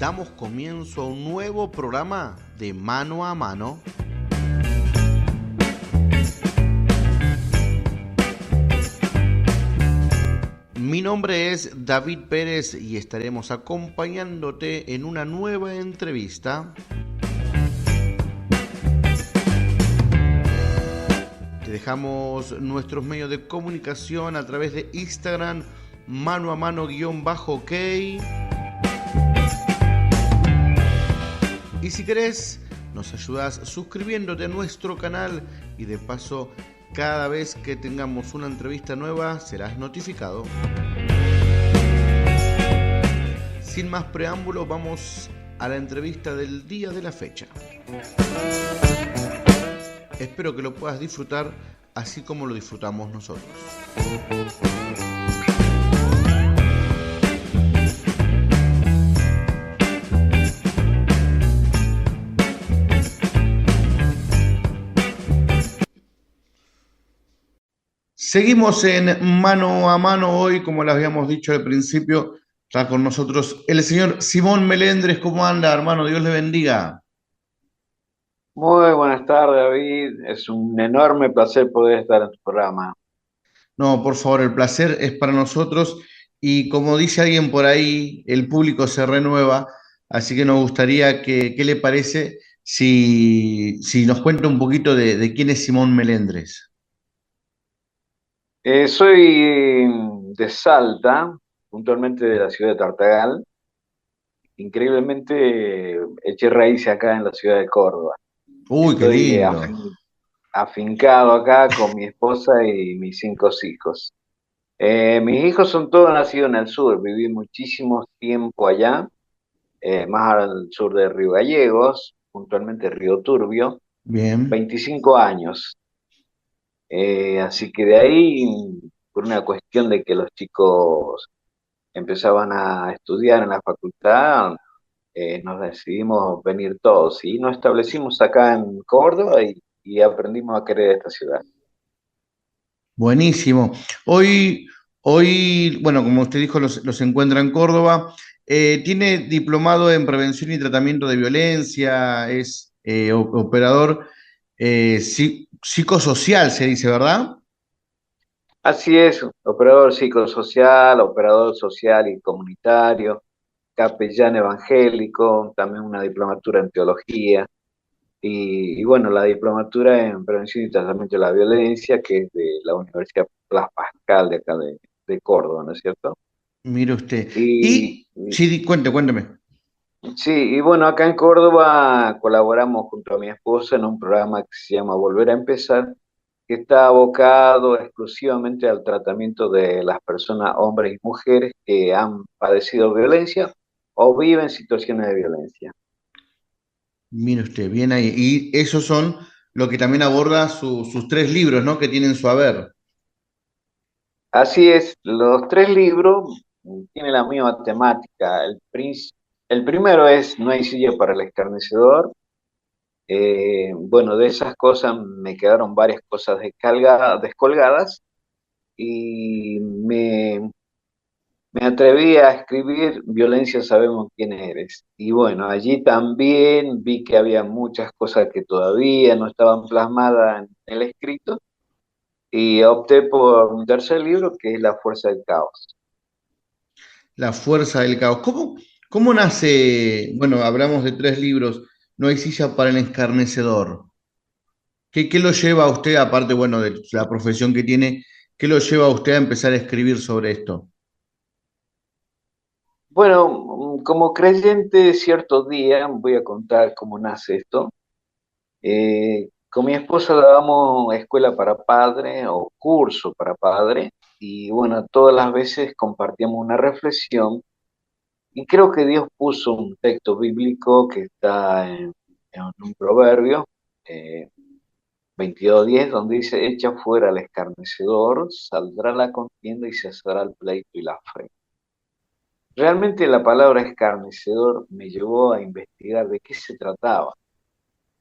Damos comienzo a un nuevo programa de Mano a Mano. Mi nombre es David Pérez y estaremos acompañándote en una nueva entrevista. Te dejamos nuestros medios de comunicación a través de Instagram, mano a mano_ok. Y si querés, nos ayudás suscribiéndote a nuestro canal y de paso, cada vez que tengamos una entrevista nueva, serás notificado. Sin más preámbulos, vamos a la entrevista del día de la fecha. Espero que lo puedas disfrutar así como lo disfrutamos nosotros. Seguimos en Mano a Mano hoy, como les habíamos dicho al principio, está con nosotros el señor Simón Melendres. ¿Cómo anda, hermano? Dios le bendiga. Muy buenas tardes, David. Es un enorme placer poder estar en tu programa. No, por favor, el placer es para nosotros y como dice alguien por ahí, el público se renueva, así que nos gustaría ¿qué le parece si nos cuenta un poquito de quién es Simón Melendres? Soy de Salta, puntualmente de la ciudad de Tartagal. Increíblemente eché raíces acá en la ciudad de Córdoba. Uy, qué Estoy lindo. afincado acá con mi esposa y mis 5 hijos. Mis hijos son todos nacidos en el sur. Viví muchísimo tiempo allá, más al sur de Río Gallegos, puntualmente Río Turbio, Bien. 25 años. Así que de ahí, por una cuestión de que los chicos empezaban a estudiar en la facultad, nos decidimos venir todos y nos establecimos acá en Córdoba y aprendimos a querer esta ciudad. Buenísimo. Hoy, bueno, como usted dijo, los encuentra en Córdoba. Tiene diplomado en prevención y tratamiento de violencia, es operador psicosocial, se dice, ¿verdad? Así es, operador psicosocial, operador social y comunitario, capellán evangélico, también una diplomatura en teología y bueno, la diplomatura en prevención y tratamiento de la violencia, que es de la Universidad Blas Pascal de acá de Córdoba, ¿no es cierto? Mire usted. Y Y sí, cuénteme. sí, y bueno, acá en Córdoba colaboramos junto a mi esposa en un programa que se llama Volver a Empezar, que está abocado exclusivamente al tratamiento de las personas, hombres y mujeres que han padecido violencia o viven situaciones de violencia. Mire usted, bien ahí. Y esos son lo que también aborda sus tres libros, ¿no? Que tienen su haber. Así es, los 3 libros tienen la misma temática. El primero es No hay silla para el escarnecedor. Bueno, de esas cosas me quedaron varias cosas descolgadas y me atreví a escribir Violencia sabemos quién eres. Y bueno, allí también vi que había muchas cosas que todavía no estaban plasmadas en el escrito y opté por un tercer libro que es La Fuerza del Caos. La fuerza del caos. ¿Cómo nace? Bueno, hablamos de tres libros. No hay silla para el escarnecedor. ¿Qué lo lleva a usted, aparte, bueno, de la profesión que tiene, qué lo lleva a usted a empezar a escribir sobre esto? Bueno, como creyente, cierto día, voy a contar cómo nace esto. Con mi esposa dábamos escuela para padre o curso para padre y bueno, todas las veces compartíamos una reflexión y creo que Dios puso un texto bíblico que está en un proverbio, eh, 22:10, donde dice, echa fuera al escarnecedor, saldrá la contienda y cesará el pleito y la fe. Realmente la palabra escarnecedor me llevó a investigar de qué se trataba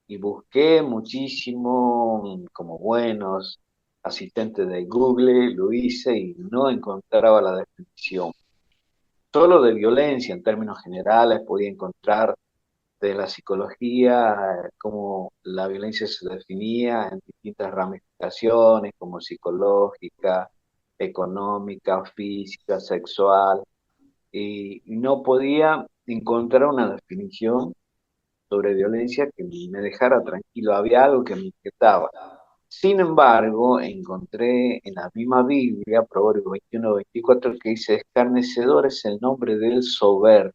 y busqué muchísimo como buenos asistentes de Google, lo hice y no encontraba la definición. solo de violencia en términos generales, podía encontrar de la psicología, cómo la violencia se definía en distintas ramificaciones, como psicológica, económica, física, sexual, y no podía encontrar una definición sobre violencia que me dejara tranquilo. Había algo que me inquietaba. Sin embargo, encontré en la misma Biblia, Proverbios 21-24, que dice, escarnecedor es el nombre del soberbio.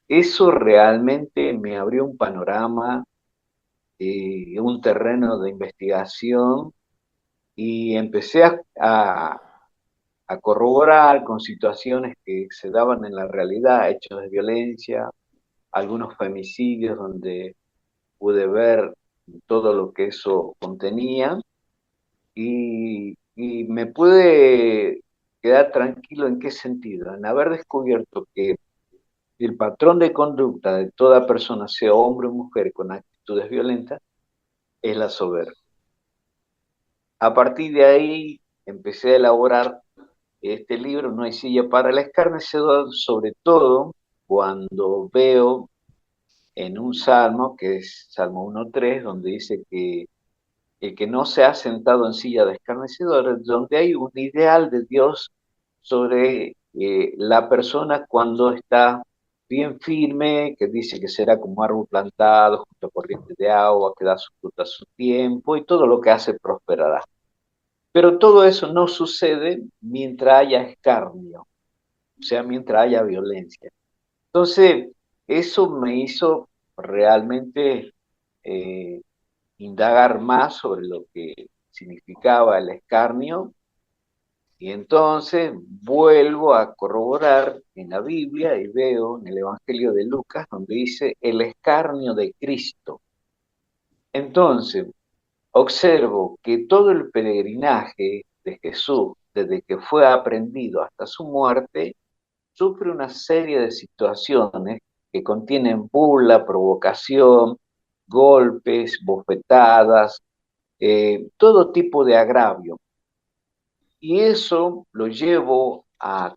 Eso realmente me abrió un panorama, un terreno de investigación y empecé a corroborar con situaciones que se daban en la realidad, hechos de violencia, algunos femicidios donde pude ver todo lo que eso contenía y me pude quedar tranquilo en qué sentido, en haber descubierto que el patrón de conducta de toda persona, sea hombre o mujer con actitudes violentas, es la soberbia. A partir de ahí empecé a elaborar este libro, No hay silla para el escarnecedor, sobre todo cuando veo en un salmo, que es Salmo 1.3, donde dice que el que no se ha sentado en silla de escarnecedores, donde hay un ideal de Dios sobre la persona cuando está bien firme, que dice que será como árbol plantado junto a corrientes de agua, que da su fruto a su tiempo y todo lo que hace prosperará. Pero todo eso no sucede mientras haya escarnio, o sea, mientras haya violencia. Entonces, eso me hizo realmente eh, indagar más sobre lo que significaba el escarnio y entonces vuelvo a corroborar en la Biblia y veo en el Evangelio de Lucas donde dice el escarnio de Cristo. Entonces, observo que todo el peregrinaje de Jesús, desde que fue aprendido hasta su muerte, sufre una serie de situaciones que contienen burla, provocación, golpes, bofetadas, todo tipo de agravio. Y eso lo llevo a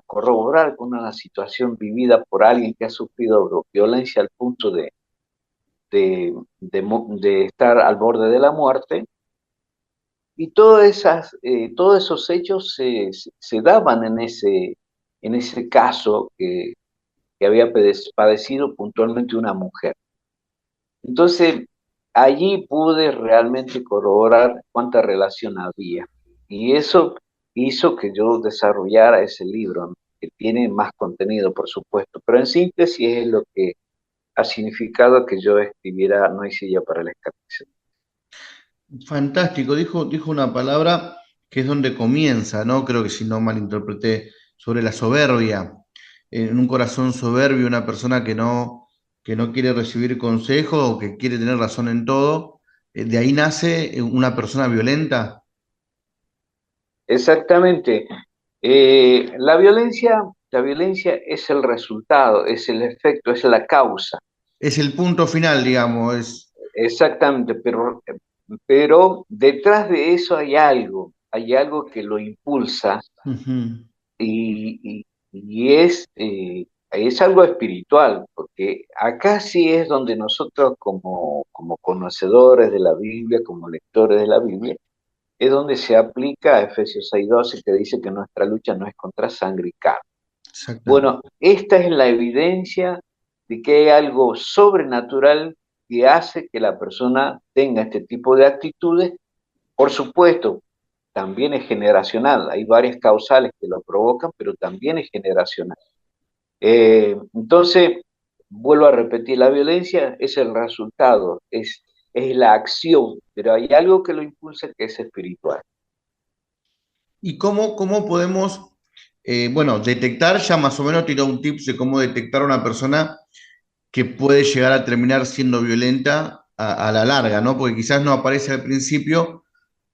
corroborar con una situación vivida por alguien que ha sufrido violencia al punto de estar al borde de la muerte. Y todos esos hechos se daban en ese caso que había padecido puntualmente una mujer. Entonces, allí pude realmente corroborar cuánta relación había. Y eso hizo que yo desarrollara ese libro, ¿no? Que tiene más contenido, por supuesto, pero en síntesis es lo que ha significado que yo escribiera No hay silla para el escarnecedor. Fantástico, dijo una palabra que es donde comienza, ¿no? Creo que si no malinterpreté, sobre la soberbia. En un corazón soberbio, una persona que no quiere recibir consejo o que quiere tener razón en todo, de ahí nace una persona violenta. Exactamente. La violencia es el resultado, es el efecto, es la causa. Es el punto final, digamos, es... Exactamente, pero detrás de eso hay algo que lo impulsa Ujú. y es algo espiritual, porque acá sí es donde nosotros como conocedores de la Biblia, como lectores de la Biblia, es donde se aplica a Efesios 6:12 que dice que nuestra lucha no es contra sangre y carne. Exactamente. Bueno, esta es la evidencia de que hay algo sobrenatural que hace que la persona tenga este tipo de actitudes. Por supuesto, también es generacional. Hay varias causales que lo provocan, pero también es generacional. Entonces, vuelvo a repetir, la violencia es el resultado, es la acción, pero hay algo que lo impulsa que es espiritual. ¿Y cómo podemos, bueno, detectar, ya más o menos tiró un tips de cómo detectar a una persona que puede llegar a terminar siendo violenta a la larga, ¿no? Porque quizás no aparece al principio,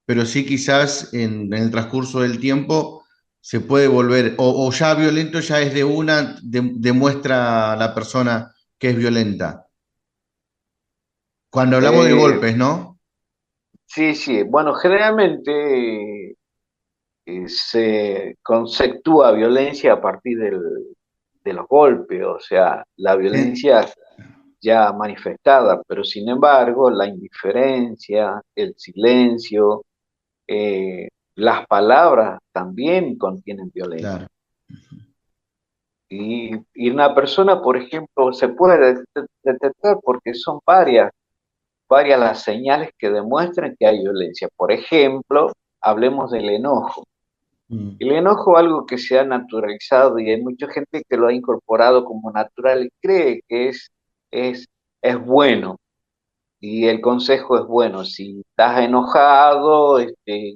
pero sí quizás en el transcurso del tiempo se puede volver, o ya violento ya es de una, demuestra la persona que es violenta. Cuando hablamos de Eh, golpes, ¿no? sí, sí, bueno, generalmente se conceptúa violencia a partir de los golpes, o sea, la Eh, violencia ya manifestada, pero sin embargo, la indiferencia, el silencio, las palabras también contienen violencia. claro, Y una persona, por ejemplo, se puede detectar porque son varias las señales que demuestran que hay violencia. Por ejemplo, hablemos del enojo. mm, El enojo es algo que se ha naturalizado y hay mucha gente que lo ha incorporado como natural y cree que es, es bueno. Y el consejo es bueno, si estás enojado,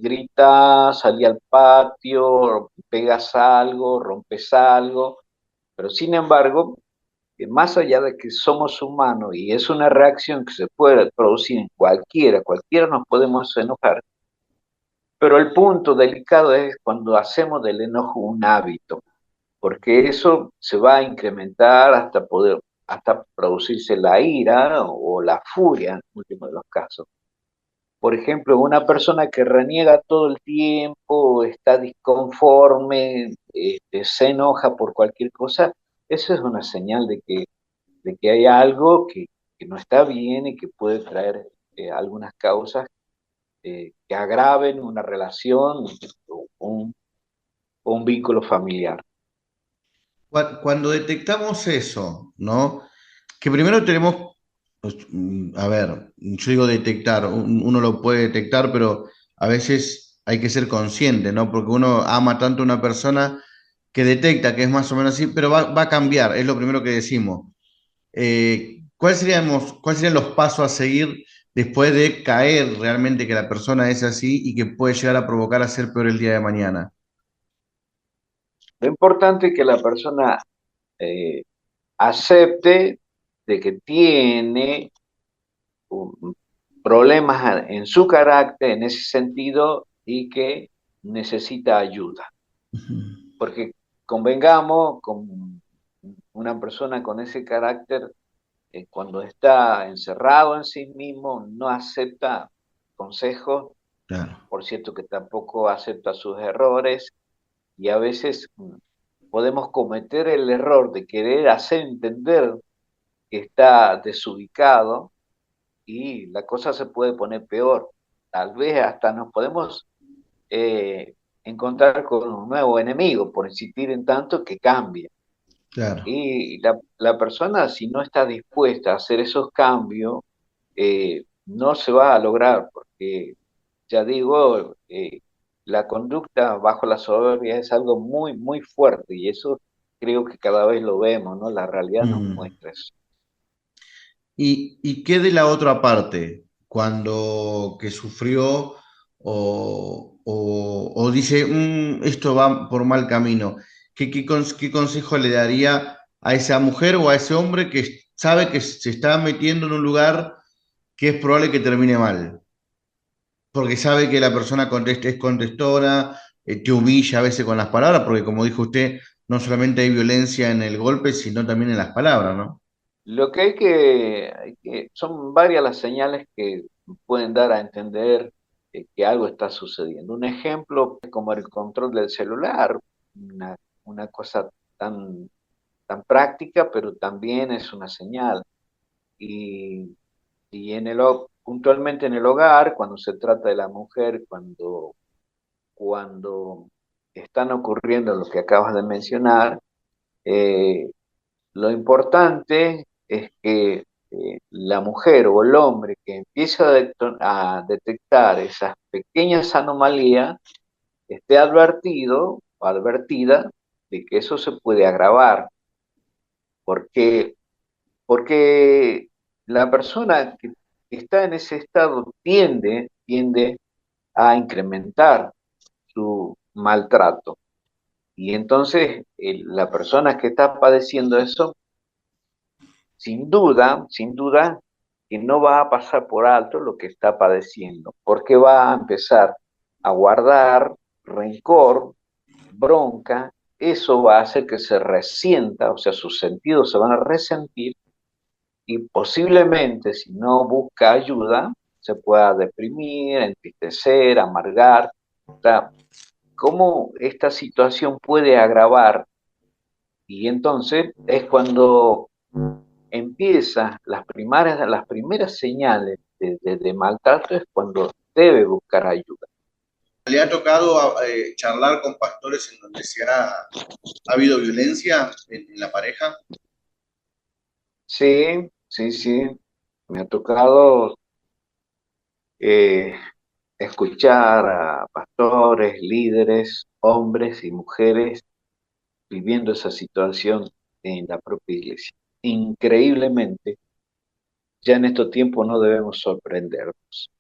grita, salí al patio, pegas algo, rompes algo, pero sin embargo, más allá de que somos humanos y es una reacción que se puede producir en cualquiera nos podemos enojar, pero el punto delicado es cuando hacemos del enojo un hábito, porque eso se va a incrementar hasta producirse la ira o la furia, en último de los casos. Por ejemplo, una persona que reniega todo el tiempo, está disconforme, se enoja por cualquier cosa, eso es una señal de que hay algo que no está bien y que puede traer algunas causas que agraven una relación o un vínculo familiar. Cuando detectamos eso, ¿no? Que primero tenemos, pues, a ver, yo digo detectar, uno lo puede detectar, pero a veces hay que ser consciente, ¿no? Porque uno ama tanto a una persona que detecta que es más o menos así, pero va a cambiar, es lo primero que decimos. ¿Cuáles serían los pasos a seguir después de caer realmente que la persona es así y que puede llegar a provocar a ser peor el día de mañana? Lo importante es que la persona eh, acepte de que tiene um, problemas en su carácter en ese sentido y que necesita ayuda. Ujú. Porque convengamos, con una persona con ese carácter, cuando está encerrado en sí mismo, no acepta consejos, Claro. por cierto que tampoco acepta sus errores y a veces podemos cometer el error de querer hacer entender que está desubicado y la cosa se puede poner peor. Tal vez hasta nos podemos eh, encontrar con un nuevo enemigo por insistir en tanto que cambie. Claro. Y la persona, si no está dispuesta a hacer esos cambios, no se va a lograr, porque ya digo, la conducta bajo la soberbia es algo muy fuerte y eso creo que cada vez lo vemos, ¿no? La realidad nos Mm. muestra eso. ¿Y qué de la otra parte? Cuando que sufrió o dice, "Mm, esto va por mal camino". ¿Qué consejo le daría a esa mujer o a ese hombre que sabe que se está metiendo en un lugar que es probable que termine mal? Porque sabe que la persona es contestona, te humilla a veces con las palabras, porque como dijo usted, no solamente hay violencia en el golpe, sino también en las palabras, ¿no? Lo que son varias las señales que pueden dar a entender que algo está sucediendo. Un ejemplo es como el control del celular, una, una cosa tan, tan práctica, pero también es una señal. Y, y puntualmente en el hogar, cuando se trata de la mujer, cuando están ocurriendo lo que acabas de mencionar, eh, lo importante es que la mujer o el hombre que empieza a detectar esas pequeñas anomalías esté advertido o advertida de que eso se puede agravar, porque, porque la persona que está en ese estado tiende a incrementar su maltrato. Y entonces la persona que está padeciendo eso sin duda, que no va a pasar por alto lo que está padeciendo, porque va a empezar a guardar rencor, bronca, eso va a hacer que se resienta, o sea, sus sentidos se van a resentir y posiblemente si no busca ayuda, se pueda deprimir, entristecer, amargar, o sea, cómo esta situación puede agravar. Y entonces es cuando empiezan las primeras señales de maltrato, es cuando debe buscar ayuda. ¿Le ha tocado charlar con pastores en donde ha habido violencia en la pareja? Sí, sí, sí, me ha tocado eh, escuchar a pastores, líderes, hombres y mujeres viviendo esa situación en la propia iglesia. Increíblemente, ya en estos tiempos no debemos sorprendernos.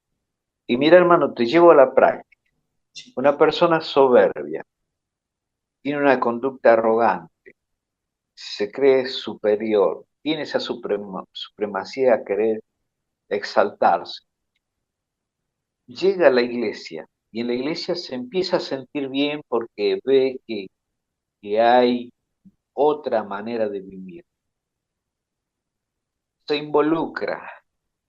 Y mira, hermano, te llevo a la práctica. Una persona soberbia tiene una conducta arrogante, se cree superior, tiene esa supremacía a querer exaltarse. Llega a la iglesia y en la iglesia se empieza a sentir bien porque ve que hay otra manera de vivir. Se involucra,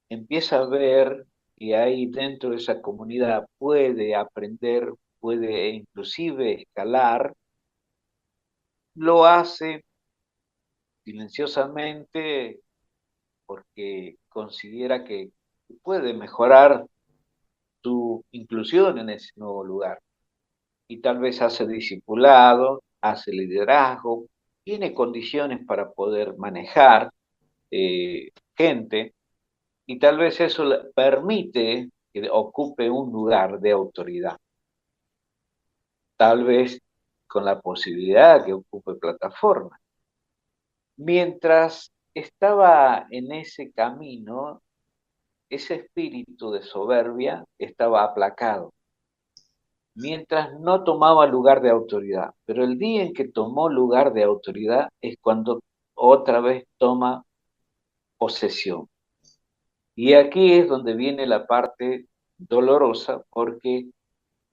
empieza a ver que hay dentro de esa comunidad, puede aprender, puede inclusive escalar, lo hace silenciosamente porque considera que puede mejorar su inclusión en ese nuevo lugar. Y tal vez hace discipulado, hace liderazgo, tiene condiciones para poder manejar gente y tal vez eso le permite que ocupe un lugar de autoridad. Tal vez con la posibilidad de que ocupe plataforma. Mientras estaba en ese camino, ese espíritu de soberbia estaba aplacado, mientras no tomaba lugar de autoridad. Pero el día en que tomó lugar de autoridad es cuando otra vez toma posesión. Y aquí es donde viene la parte dolorosa, porque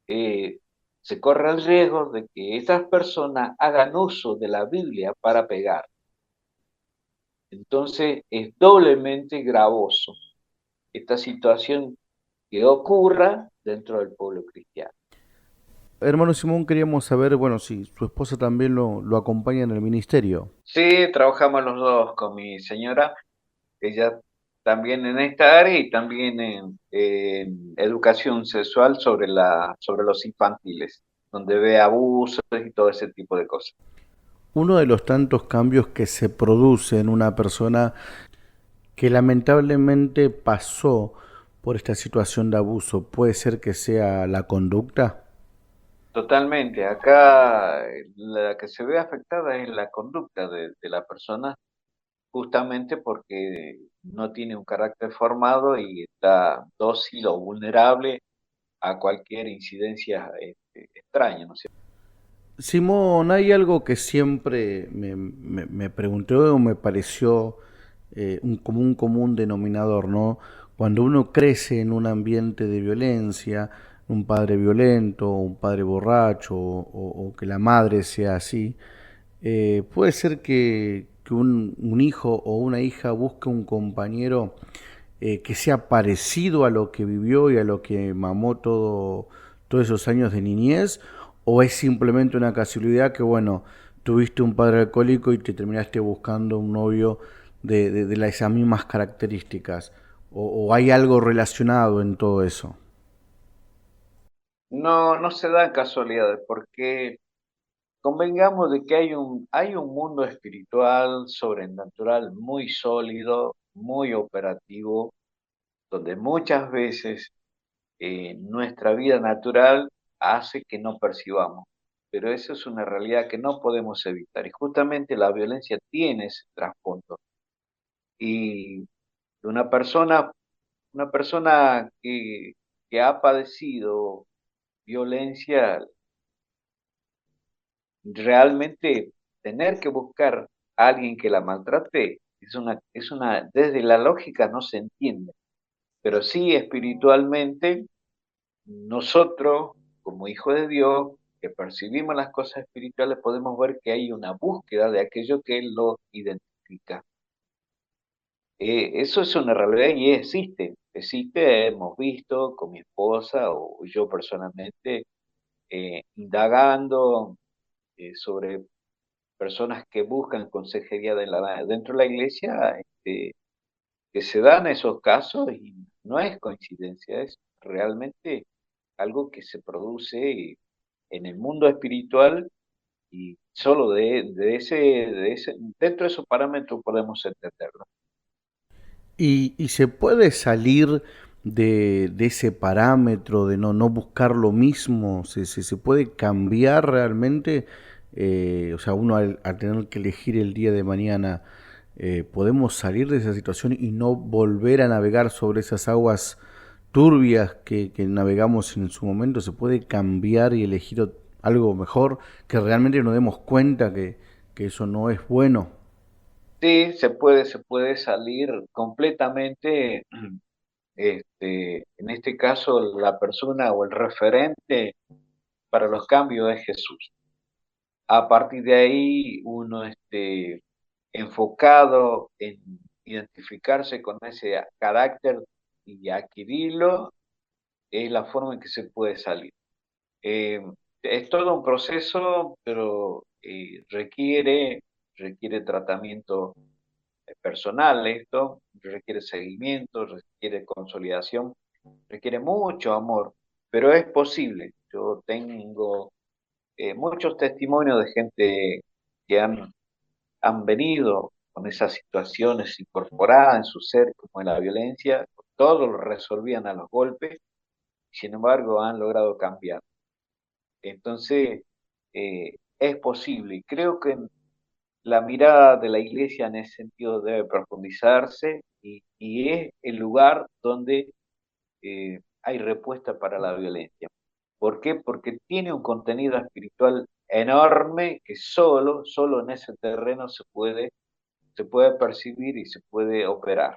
eh, se corre el riesgo de que estas personas hagan uso de la Biblia para pegar. Entonces es doblemente gravoso esta situación que ocurra dentro del pueblo cristiano. Hermano Simón, queríamos saber, bueno, si su esposa también lo acompaña en el ministerio. Sí, trabajamos los dos con mi señora, ella también en esta área y también en educación sexual sobre los infantiles, donde ve abusos y todo ese tipo de cosas. Uno de los tantos cambios que se produce en una persona que lamentablemente pasó por esta situación de abuso puede ser que sea la conducta. Totalmente, acá la que se ve afectada es la conducta de la persona, justamente porque no tiene un carácter formado y está dócil o vulnerable a cualquier incidencia extraña, ¿no es cierto? Simón, hay algo que siempre me pregunté o me pareció como un común denominador, ¿no? Cuando uno crece en un ambiente de violencia, un padre violento, un padre borracho, o que la madre sea así, puede ser que un hijo o una hija busque un compañero que sea parecido a lo que vivió y a lo que mamó todos esos años de niñez, o es simplemente una casualidad que, bueno, tuviste un padre alcohólico y te terminaste buscando un novio de esas mismas características, o hay algo relacionado en todo eso. No, no se dan casualidades, porque convengamos de que hay un mundo espiritual, sobrenatural, muy sólido, muy operativo, donde muchas veces nuestra vida natural hace que no percibamos. Pero eso es una realidad que no podemos evitar. Y justamente la violencia tiene ese trasfondo. Y una persona que ha padecido violencia, realmente tener que buscar a alguien que la maltrate desde la lógica no se entiende. Pero sí espiritualmente nosotros, como hijos de Dios, que percibimos las cosas espirituales, podemos ver que hay una búsqueda de aquello que Él lo identifica. Eso es una realidad y existe. Existe, hemos visto con mi esposa o yo personalmente, indagando sobre personas que buscan consejería dentro de la iglesia, que se dan esos casos y no es coincidencia, es realmente algo que se produce en el mundo espiritual y solo dentro de esos parámetros podemos entenderlo. Y se puede salir de ese parámetro de no buscar lo mismo, se puede cambiar realmente, o sea, uno al tener que elegir el día de mañana, podemos salir de esa situación y no volver a navegar sobre esas aguas turbias que navegamos en su momento, se puede cambiar y elegir algo mejor, que realmente nos demos cuenta que eso no es bueno. Sí, se puede salir completamente, en este caso la persona o el referente para los cambios es Jesús. A partir de ahí, uno enfocado en identificarse con ese carácter y adquirirlo, es la forma en que se puede salir. Eh, es todo un proceso, pero requiere tratamiento personal esto, requiere seguimiento, requiere consolidación, requiere mucho amor, pero es posible. Yo tengo muchos testimonios de gente que han venido con esas situaciones incorporadas en su ser, como en la violencia, todo lo resolvían a los golpes, sin embargo han logrado cambiar. Entonces, es posible y creo que la mirada de la iglesia en ese sentido debe profundizarse y es el lugar donde hay respuesta para la violencia. ¿Por qué? Porque tiene un contenido espiritual enorme que solo en ese terreno se puede percibir y se puede operar.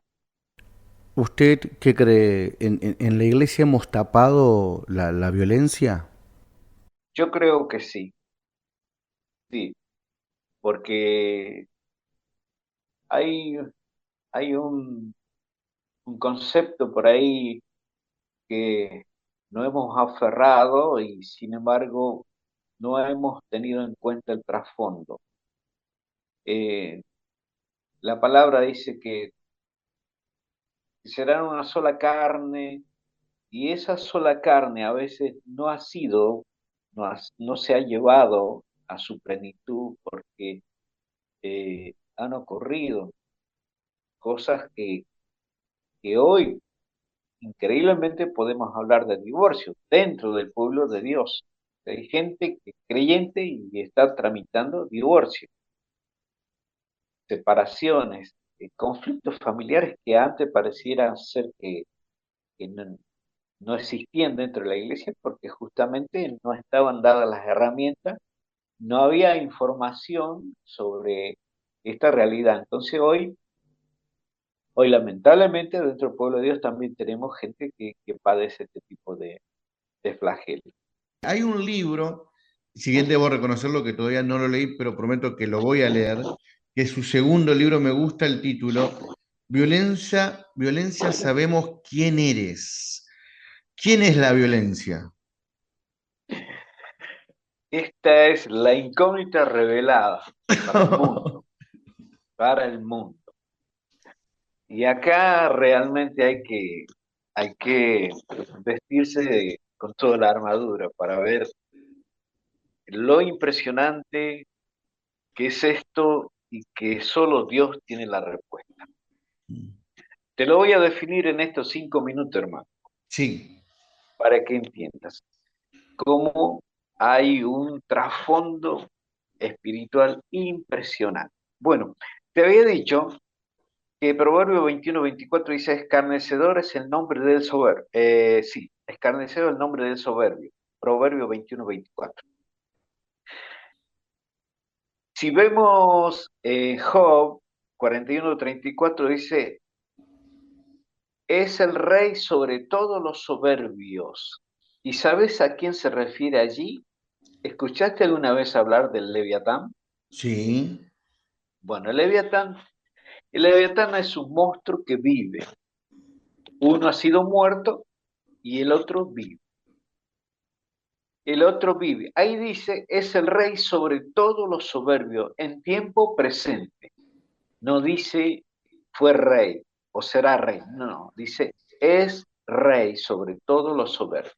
¿Usted qué cree? ¿En la iglesia hemos tapado la violencia? Yo creo que sí, porque hay, hay un concepto por ahí que no hemos aferrado y sin embargo no hemos tenido en cuenta el trasfondo. Eh, la palabra dice que serán una sola carne y esa sola carne a veces no se ha llevado a su plenitud porque han ocurrido cosas que hoy increíblemente podemos hablar de divorcio dentro del pueblo de Dios. Hay gente que es creyente y está tramitando divorcio, separaciones, conflictos familiares que antes parecieran ser que no existían dentro de la iglesia porque justamente no estaban dadas las herramientas, no había información sobre esta realidad. Entonces hoy lamentablemente dentro del pueblo de Dios también tenemos gente que padece este tipo de flagelo. Hay un libro, si bien debo reconocerlo que todavía no lo leí, pero prometo que lo voy a leer, que es su segundo libro, me gusta el título, Violencia, Violencia, sabemos quién eres. ¿Quién es la violencia? Esta es la incógnita revelada para el mundo, para el mundo. Y acá realmente hay que vestirse con toda la armadura para ver lo impresionante que es esto y que solo Dios tiene la respuesta. Te lo voy a definir en estos 5 minutos, hermano, Sí, para que entiendas cómo hay un trasfondo espiritual impresionante. Bueno, te había dicho que Proverbio 21-24 dice, escarnecedor es el nombre del soberbio. Sí, escarnecedor es el nombre del soberbio. Proverbio 21-24. Si vemos Job 41-34 dice, es el rey sobre todos los soberbios. ¿Y sabes a quién se refiere allí? ¿Escuchaste alguna vez hablar del Leviatán? sí. Bueno, el Leviatán es un monstruo que vive. Uno ha sido muerto y el otro vive. el otro vive. Ahí dice, es el rey sobre todos los soberbios en tiempo presente. No dice fue rey o será rey. No, dice es rey sobre todos los soberbios.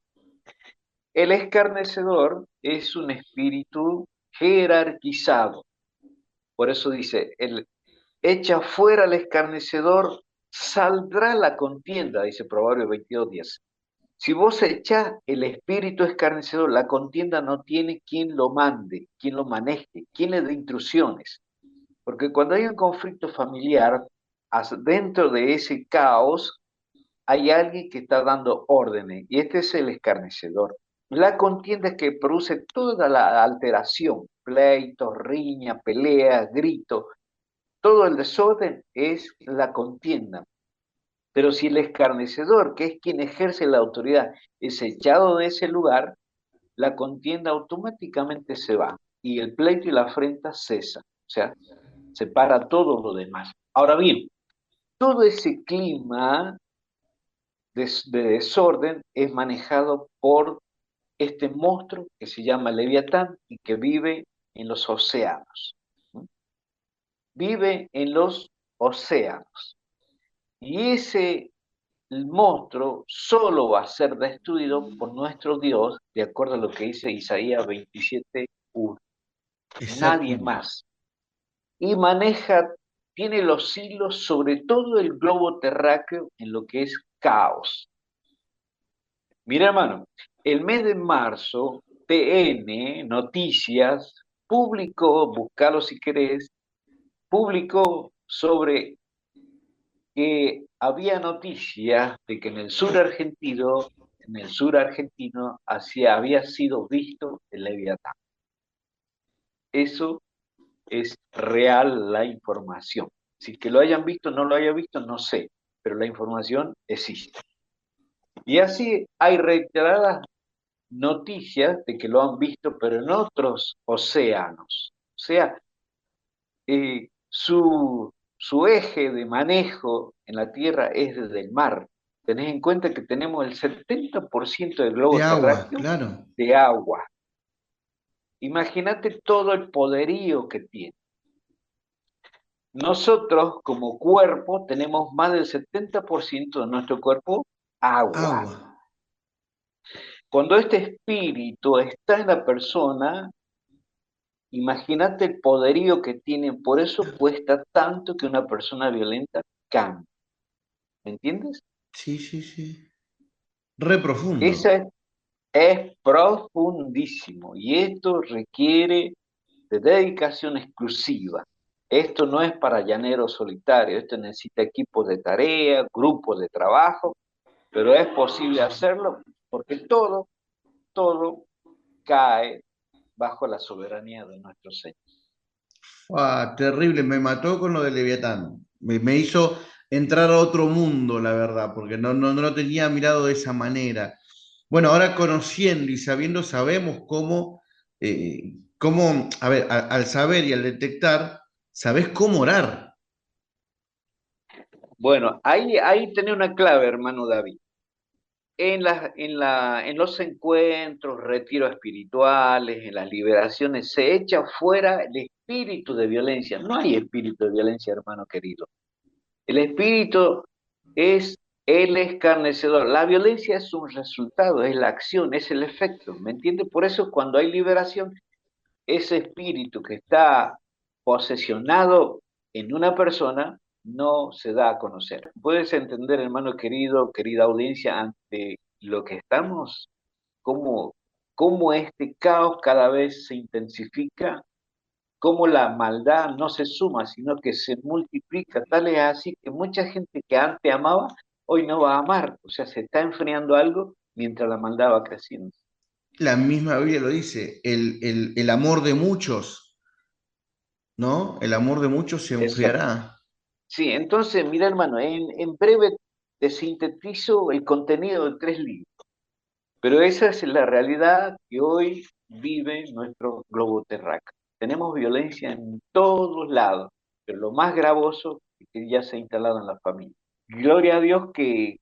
El escarnecedor es un espíritu jerarquizado. Por eso dice, el echa fuera al escarnecedor, saldrá la contienda, dice Proverbio 22:10. Si vos echás el espíritu escarnecedor, la contienda no tiene quien lo mande, quien lo maneje, quien le dé instrucciones. Porque cuando hay un conflicto familiar, dentro de ese caos hay alguien que está dando órdenes, y este es el escarnecedor. La contienda es que produce toda la alteración, pleitos, riña, peleas, gritos, todo el desorden es la contienda. Pero si el escarnecedor, que es quien ejerce la autoridad, es echado de ese lugar, la contienda automáticamente se va y el pleito y la afrenta cesa. O sea, se para todo lo demás. Ahora bien, todo ese clima de desorden es manejado por este monstruo que se llama Leviatán y que vive en los océanos. Vive en los océanos. Y ese monstruo solo va a ser destruido por nuestro Dios, de acuerdo a lo que dice Isaías 27:1. Nadie Exactamente. más. Y tiene los hilos sobre todo el globo terráqueo en lo que es caos. Mira, hermano, el mes de marzo, TN, Noticias, publicó, búscalo si querés, publicó sobre que había noticias de que en el sur argentino había sido visto el Leviatán. Eso es real la información. Si que lo hayan visto o no lo hayan visto, no sé, pero la información existe. Y así hay reiteradas noticias de que lo han visto, pero en otros océanos. O sea, su eje de manejo en la Tierra es desde el mar. Tenés en cuenta que tenemos el 70% del De globo agua, terráqueo claro. de agua. Imagínate todo el poderío que tiene. Nosotros como cuerpo tenemos más del 70% de nuestro cuerpo agua. Agua. Cuando este espíritu está en la persona, imagínate el poderío que tiene. Por eso cuesta tanto que una persona violenta cambie. ¿Me entiendes? Sí, sí, sí. Re profundo. Esa es profundísimo y esto requiere de dedicación exclusiva. Esto no es para llaneros solitarios, esto necesita equipos de tarea, grupos de trabajo, pero es posible hacerlo porque todo cae bajo la soberanía de nuestro Señor. Ah, terrible, me mató con lo de Leviatán. Me hizo entrar a otro mundo, la verdad, porque no lo tenía mirado de esa manera. Bueno, ahora conociendo y sabiendo, sabemos a ver, al saber y al detectar, sabés cómo orar. Bueno, ahí tenés una clave, hermano David. En los encuentros, retiros espirituales, en las liberaciones, se echa fuera el espíritu de violencia. No hay espíritu de violencia, hermano querido. El espíritu es el escarnecedor. La violencia es un resultado, es la acción, es el efecto. ¿Me entiende? Por eso cuando hay liberación, ese espíritu que está posesionado en una persona no se da a conocer. ¿Puedes entender, hermano querido, querida audiencia, ante lo que estamos? ¿Cómo, cómo este caos cada vez se intensifica? ¿Cómo la maldad no se suma, sino que se multiplica? Tal es así que mucha gente que antes amaba, hoy no va a amar. O sea, se está enfriando algo mientras la maldad va creciendo. La misma Biblia lo dice, el amor de muchos, ¿no? El amor de muchos se Exacto. enfriará. Sí, entonces, mira, hermano, en breve te sintetizo el contenido de 3 libros, pero esa es la realidad que hoy vive nuestro globo terráqueo. Tenemos violencia en todos lados, pero lo más gravoso es que ya se ha instalado en la familia. Gloria a Dios que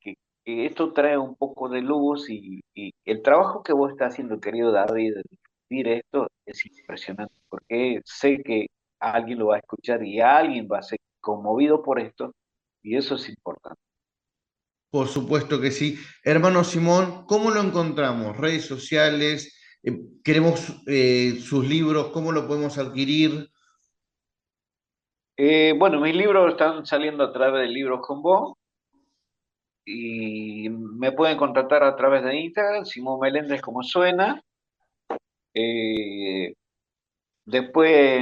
que esto trae un poco de luz y el trabajo que vos estás haciendo, querido David, de difundir esto es impresionante, porque sé que alguien lo va a escuchar y alguien va a ser conmovido por esto, y eso es importante. Por supuesto que sí. Hermano Simón, ¿cómo lo encontramos? ¿Redes sociales? ¿Queremos sus libros? ¿Cómo lo podemos adquirir? Bueno, mis libros están saliendo a través de Libros con Vos y me pueden contactar a través de Instagram, Simón Meléndez como suena. Eh, Después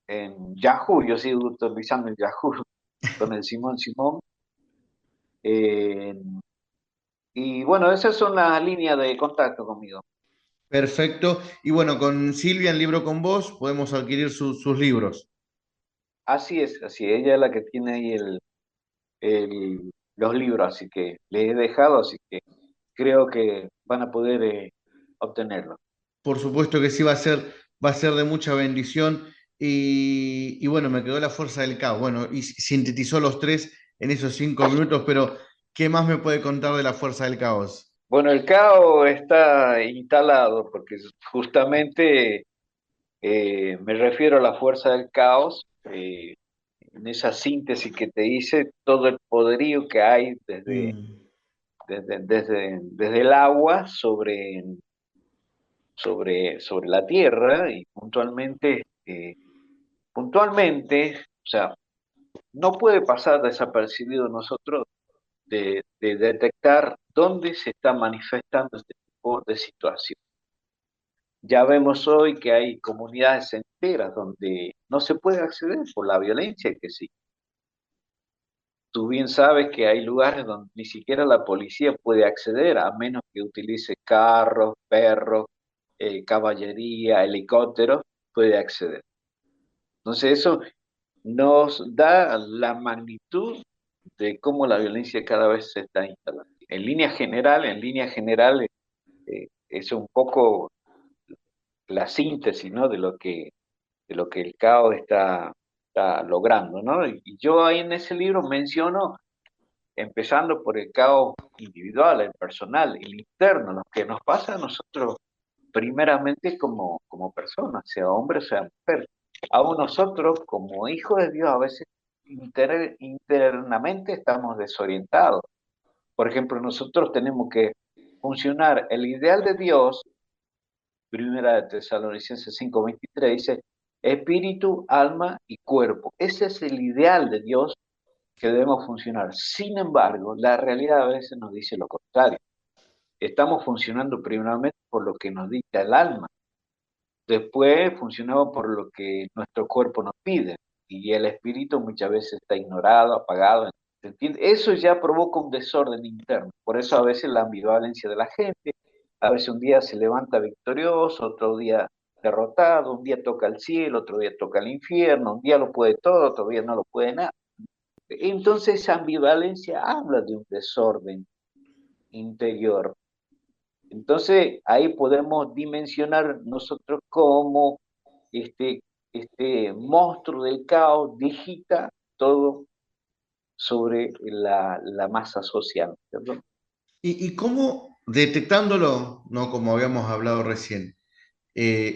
en Yahoo, yo sigo utilizando el Yahoo con el Simón Simón. Eh, y bueno, esas son las líneas de contacto conmigo. Perfecto. Y bueno, con Silvia en Libro con Vos podemos adquirir sus libros. Así es, ella es la que tiene ahí los libros, así que les he dejado, así que creo que van a poder obtenerlo. Por supuesto que sí va a ser de mucha bendición. Y bueno, me quedó la fuerza del caos. Bueno, y sintetizó los tres en esos 5 minutos, pero ¿qué más me puede contar de la fuerza del caos? Bueno, el caos está instalado porque justamente me refiero a la fuerza del caos, en esa síntesis que te hice, todo el poderío que hay Mm. desde el agua sobre la tierra y puntualmente, o sea, no puede pasar desapercibido nosotros de detectar dónde se está manifestando este tipo de situación. Ya vemos hoy que hay comunidades enteras donde no se puede acceder por la violencia que sí. Tú bien sabes que hay lugares donde ni siquiera la policía puede acceder a menos que utilice carros, perros, caballería, helicópteros, puede acceder. Entonces eso nos da la magnitud de cómo la violencia cada vez se está instalando. En línea general, es un poco la síntesis, ¿no? de lo que el caos está logrando, ¿no? Y yo ahí en ese libro menciono, empezando por el caos individual, el personal, el interno, lo que nos pasa a nosotros primeramente como personas, sea hombre, sea mujer. Aún nosotros, como hijos de Dios, a veces internamente estamos desorientados. Por ejemplo, nosotros tenemos que funcionar. El ideal de Dios, primera de Tesalonicenses 5:23, dice, espíritu, alma y cuerpo. Ese es el ideal de Dios que debemos funcionar. Sin embargo, la realidad a veces nos dice lo contrario. Estamos funcionando primeramente por lo que nos dicta el alma. Después funcionamos por lo que nuestro cuerpo nos pide. Y el espíritu muchas veces está ignorado, apagado. ¿Se entiende? Eso ya provoca un desorden interno. Por eso a veces la ambivalencia de la gente. A veces un día se levanta victorioso, otro día derrotado, un día toca el cielo, otro día toca el infierno, un día lo puede todo, otro día no lo puede nada. Entonces esa ambivalencia habla de un desorden interior. Entonces ahí podemos dimensionar nosotros cómo este, este monstruo del caos digita todo sobre la masa social, ¿cierto? Y cómo detectándolo, no como habíamos hablado recién,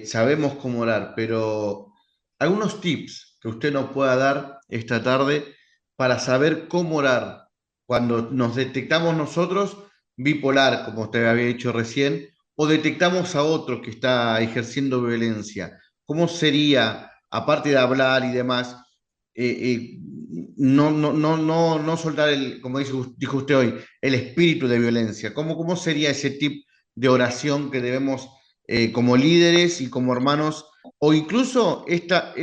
sabemos cómo orar, pero algunos tips que usted nos pueda dar esta tarde para saber cómo orar cuando nos detectamos nosotros bipolar, como usted había dicho recién, o detectamos a otro que está ejerciendo violencia. ¿Cómo sería, aparte de hablar y demás, no soltar el, como dijo usted hoy, el espíritu de violencia? ¿Cómo sería ese tip de oración que debemos como líderes y como hermanos, o incluso esta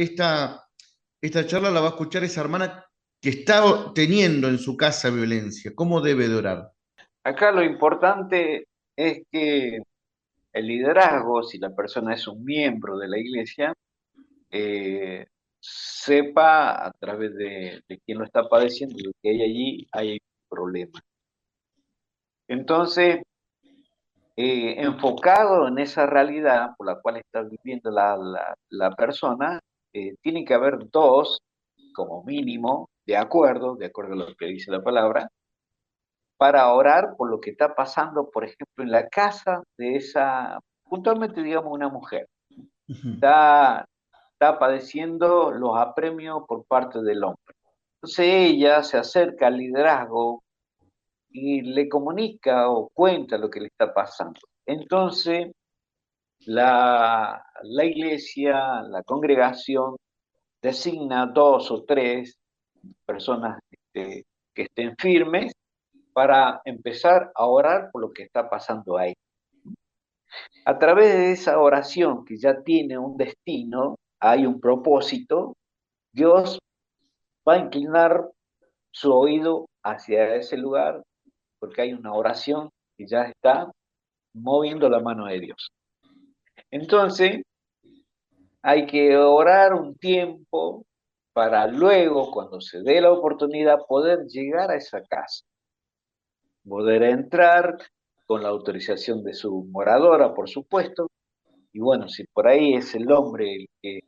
charla la va a escuchar esa hermana que está teniendo en su casa violencia? ¿Cómo debe de orar? Acá lo importante es que el liderazgo, si la persona es un miembro de la iglesia, eh, sepa a través de quien lo está padeciendo, de que hay allí hay un problema. Entonces, enfocado en esa realidad por la cual está viviendo la persona, tiene que haber dos, como mínimo, de acuerdo a lo que dice la palabra, para orar por lo que está pasando, por ejemplo, en la casa de esa, puntualmente digamos una mujer. Ujú. Está, está padeciendo los apremios por parte del hombre. Entonces ella se acerca al liderazgo y le comunica o cuenta lo que le está pasando. Entonces la iglesia, la congregación, designa dos o tres personas que estén firmes para empezar a orar por lo que está pasando ahí. A través de esa oración que ya tiene un destino, hay un propósito, Dios va a inclinar su oído hacia ese lugar porque hay una oración que ya está moviendo la mano de Dios. Entonces, hay que orar un tiempo para luego, cuando se dé la oportunidad, poder llegar a esa casa, poder entrar con la autorización de su moradora, por supuesto. Y bueno, si por ahí es el hombre eh,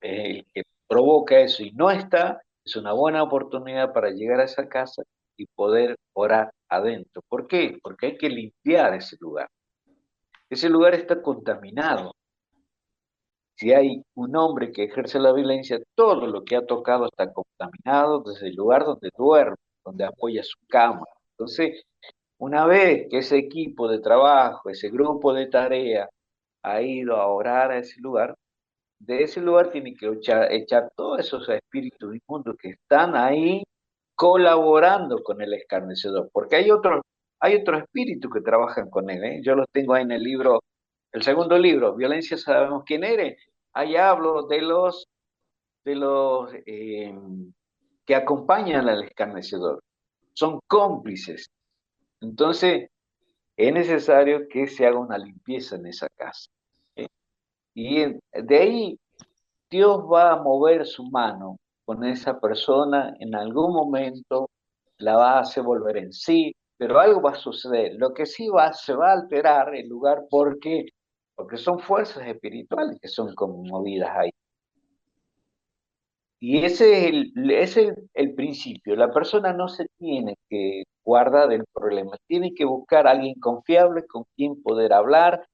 el que provoca eso y no está, es una buena oportunidad para llegar a esa casa y poder orar adentro. ¿Por qué? Porque hay que limpiar ese lugar. Ese lugar está contaminado. Si hay un hombre que ejerce la violencia, todo lo que ha tocado está contaminado desde el lugar donde duerme, donde apoya su cama. Entonces, una vez que ese equipo de trabajo, ese grupo de tarea ha ido a orar a ese lugar, de ese lugar tiene que echar todos esos espíritus inmundos que están ahí colaborando con el escarnecedor, porque hay otros espíritus que trabajan con él, ¿eh? Yo los tengo ahí en el libro, el segundo libro, Violencia sabemos quién eres. Ahí hablo de los que acompañan al escarnecedor, son cómplices. Entonces, es necesario que se haga una limpieza en esa casa. ¿Eh? De ahí Dios va a mover su mano con esa persona en algún momento, la va a hacer volver en sí, pero algo va a suceder. Lo que sí se va a alterar el lugar porque son fuerzas espirituales que son conmovidas ahí. Y ese es el principio. La persona no se tiene que guardar el problema, tiene que buscar a alguien confiable con quien poder hablar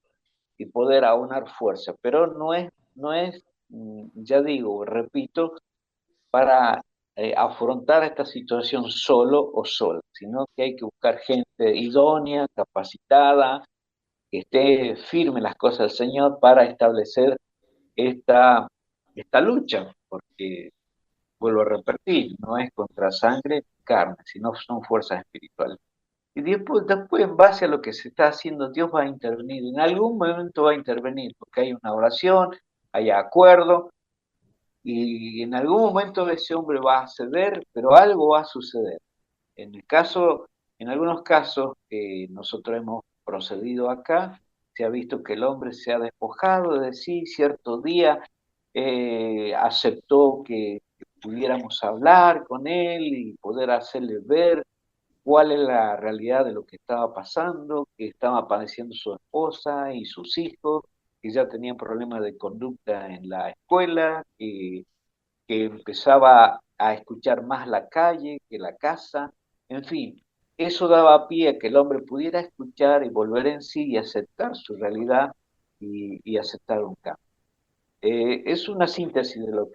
y poder aunar fuerza, pero no es, ya digo, repito, para afrontar esta situación solo o sola, sino que hay que buscar gente idónea, capacitada, que esté firme en las cosas del Señor para establecer esta, esta lucha, porque, vuelvo a repetir, no es contra sangre y carne, sino son fuerzas espirituales. Y después, en base a lo que se está haciendo, Dios va a intervenir. En algún momento va a intervenir, porque hay una oración, hay acuerdo, y en algún momento ese hombre va a ceder, pero algo va a suceder. En el caso, en algunos casos que nosotros hemos procedido acá, se ha visto que el hombre se ha despojado de sí cierto día, aceptó que pudiéramos hablar con él y poder hacerle ver cuál es la realidad de lo que estaba pasando, que estaba padeciendo su esposa y sus hijos, que ya tenían problemas de conducta en la escuela, que empezaba a escuchar más la calle que la casa, en fin, eso daba pie a que el hombre pudiera escuchar y volver en sí y aceptar su realidad y aceptar un cambio. Es una síntesis de lo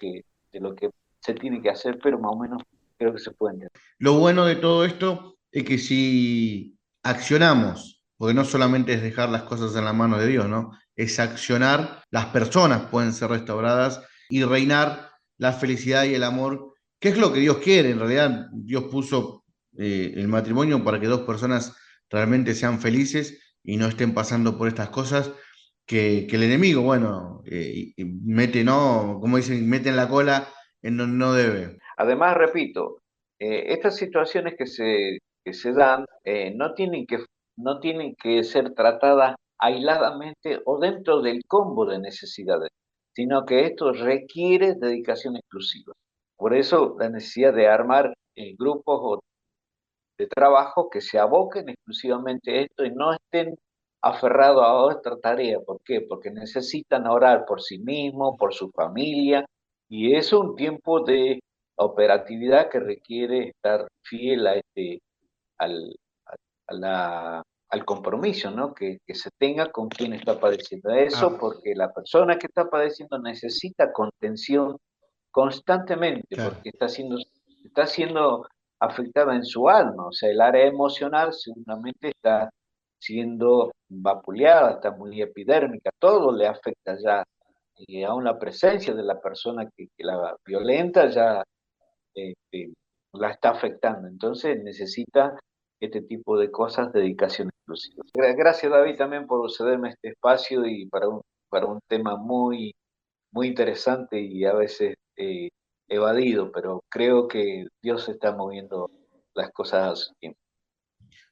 que se tiene que hacer, pero más o menos creo que se puede entender. Lo bueno de todo esto es que si accionamos, porque no solamente es dejar las cosas en la mano de Dios, ¿no? Es accionar, las personas pueden ser restauradas y reinar la felicidad y el amor, que es lo que Dios quiere. En realidad, Dios puso el matrimonio para que dos personas realmente sean felices y no estén pasando por estas cosas que el enemigo, bueno, y mete, ¿no? Como dicen, mete en la cola en donde no debe. Además, repito, estas situaciones que se dan no tienen que ser tratadas aisladamente o dentro del combo de necesidades, sino que esto requiere dedicación exclusiva. Por eso la necesidad de armar grupos de trabajo que se aboquen exclusivamente a esto y no estén aferrados a otra tarea. ¿Por qué? Porque necesitan orar por sí mismos, por su familia, y es un tiempo de operatividad que requiere estar fiel a al, al compromiso, ¿no? Que se tenga con quien está padeciendo eso, Ah, porque la persona que está padeciendo necesita contención constantemente, claro. porque está siendo afectada en su alma, o sea, el área emocional seguramente está siendo vapuleada, está muy epidérmica, todo le afecta ya, y aún la presencia de la persona que la violenta ya este, la está afectando. Entonces necesita este tipo de cosas, dedicación exclusiva. Gracias, David, también por cederme este espacio y para un tema muy, muy interesante y a veces evadido, pero creo que Dios está moviendo las cosas a su tiempo.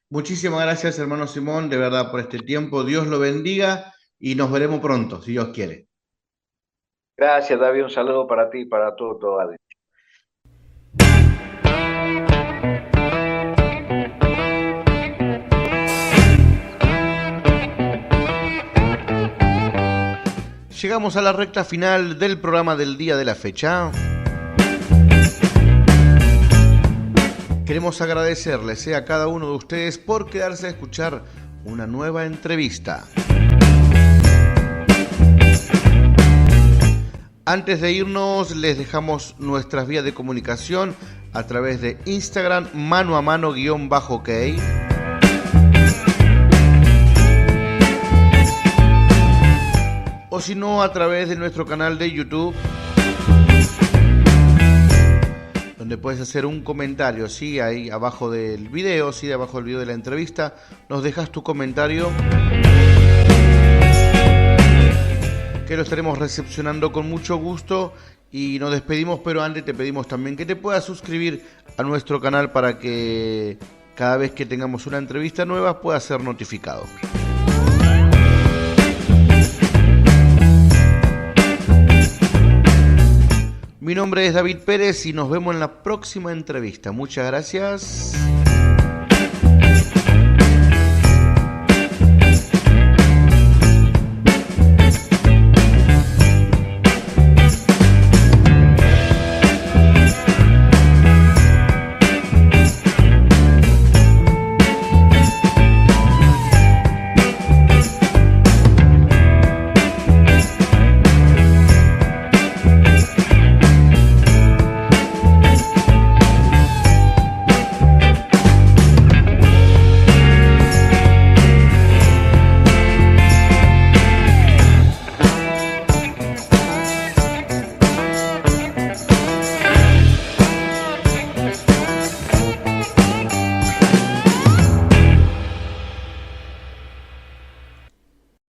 Muchísimas gracias, hermano Simón, de verdad, por este tiempo. Dios lo bendiga y nos veremos pronto, si Dios quiere. Gracias, David, un saludo para ti y para todo, David. Llegamos a la recta final del programa del día de la fecha. Queremos agradecerles a cada uno de ustedes por quedarse a escuchar una nueva entrevista. Antes de irnos, les dejamos nuestras vías de comunicación a través de Instagram, mano a mano _ok. O si no, a través de nuestro canal de YouTube, donde puedes hacer un comentario, ¿sí? Ahí abajo del video, ¿sí? Abajo del video de la entrevista, nos dejas tu comentario, que lo estaremos recepcionando con mucho gusto. Y nos despedimos, pero antes te pedimos también que te puedas suscribir a nuestro canal para que cada vez que tengamos una entrevista nueva puedas ser notificado. Mi nombre es David Pérez y nos vemos en la próxima entrevista. Muchas gracias.